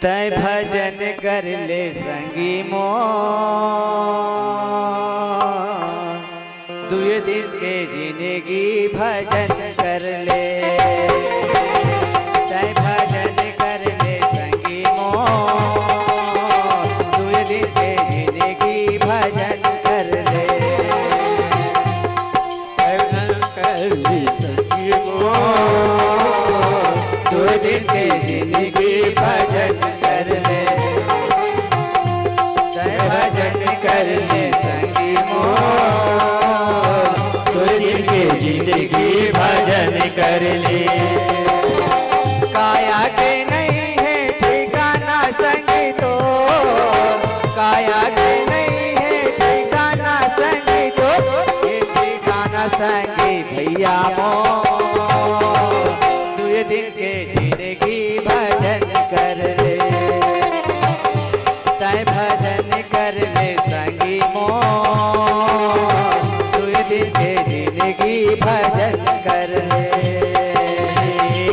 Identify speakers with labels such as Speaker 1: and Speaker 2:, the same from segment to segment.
Speaker 1: तय भजन कर ले संगी मोर, दुए दिन के जिंदगी भजन कर ले। तय भजन कर ले संगी मोर, दुए दिन के जिंदगी भजन कर ले।
Speaker 2: भजन कर ले संगी मोर,
Speaker 1: दुए दिन के जिंदगी भजन कर ले। तय भजन कर ले संगी मोर, दुए दिन के जिंदगी भजन कर ले। काया के नहीं है ठिकाना संगी तो, काया के नहीं है ठिकाना संगी तो, ये ठिकाना संगी भैया मोर, दुए दिन के जिंदगी भजन कर ले। तय भजन कर ले संगी मोर, दुए दिन के जिंदगी भजन कर ले।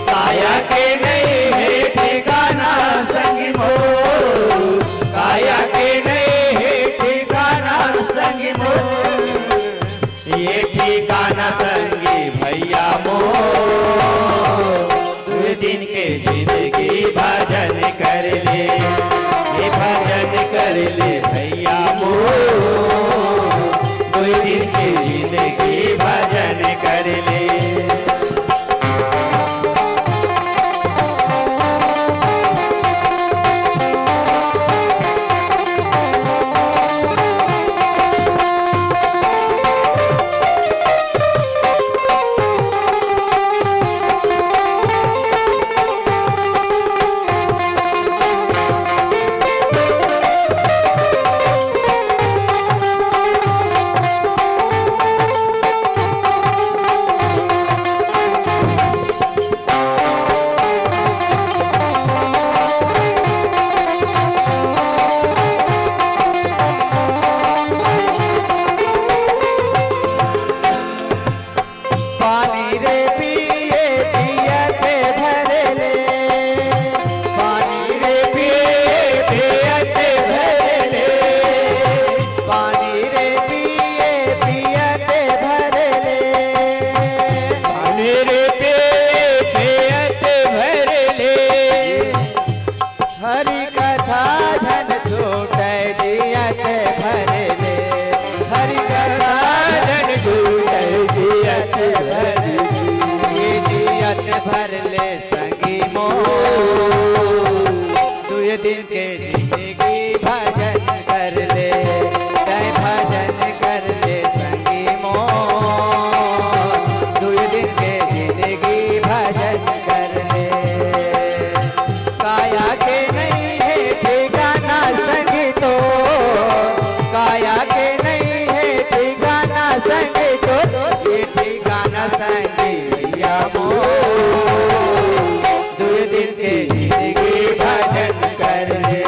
Speaker 2: काया के नहीं है ठिकाना संगी मोर, काया के नहीं है ठिकाना संगी मोर, ये ठिकाना संगी भैया मोर, दुए दिन के जिंदगी भजन कर ले। ये भजन कर ले भैया मोर, दुए दिन के जिंदगी भजन कर ले।
Speaker 1: पानी रे पिए पियते भर ले, पानी रे पिए पियते भर ले, पानी रे पिए पियते भर ले,
Speaker 2: पानी रे पियते भर ले।
Speaker 1: हरि कथा धन छूटे दियते भर ले, हरि कथा
Speaker 2: धन छूटे दियते भर ले।
Speaker 1: ये दियत भर ले संगी मोर, दुए दिन के जिंदगी भजन कर ले। तय भजन कर ले संगी मोर, दुए दिन के जिंदगी भजन कर ले। काया के नहीं है ठिकाना संगी तो, काया के नहीं है ठिकाना संगी तो, ये ठिकाना संगी भैया मोर, दुए दिन के जिंदगी भजन कर ले।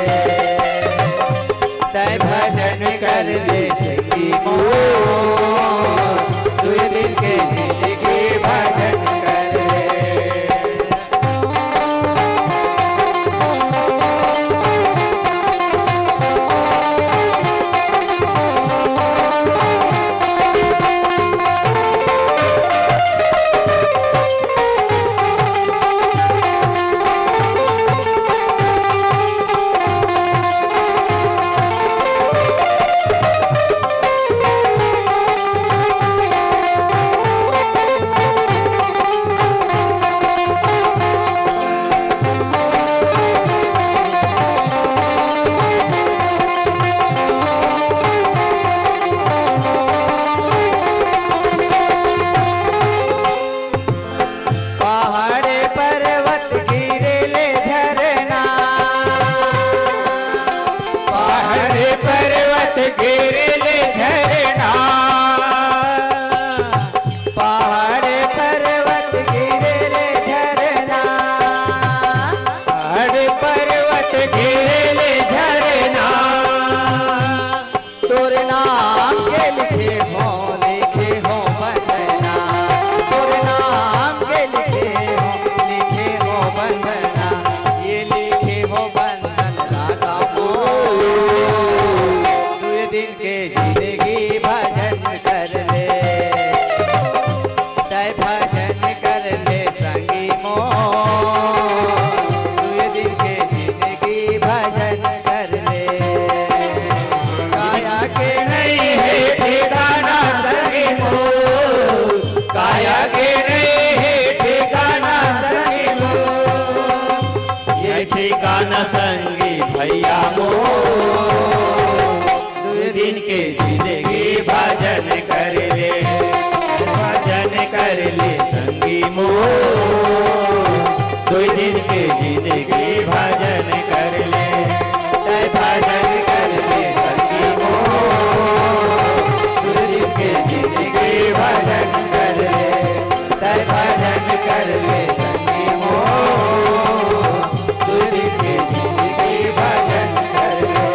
Speaker 2: ठिकाना संगी भैया मोर, दुई दिन के जिंदगी भजन कर ले, भजन कर ले संगी मोर, दुई दिन के जिंदगी भजन कर ले, जय भजन कर ले संगी मोर, दुई दिन के जिंदगी भजन कर ले, जय भजन कर ले संगी मोर, दुई दिन के जिंदगी भजन कर ले,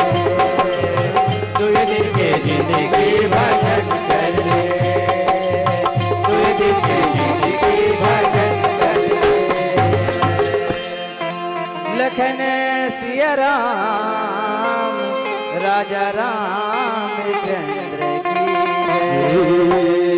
Speaker 2: दुई दिन के जिंदगी भजन कर ले, दुई दिन के जिंदगी भजन कर ले।
Speaker 1: लखन सिया राम राजा रामचंद्र की जय।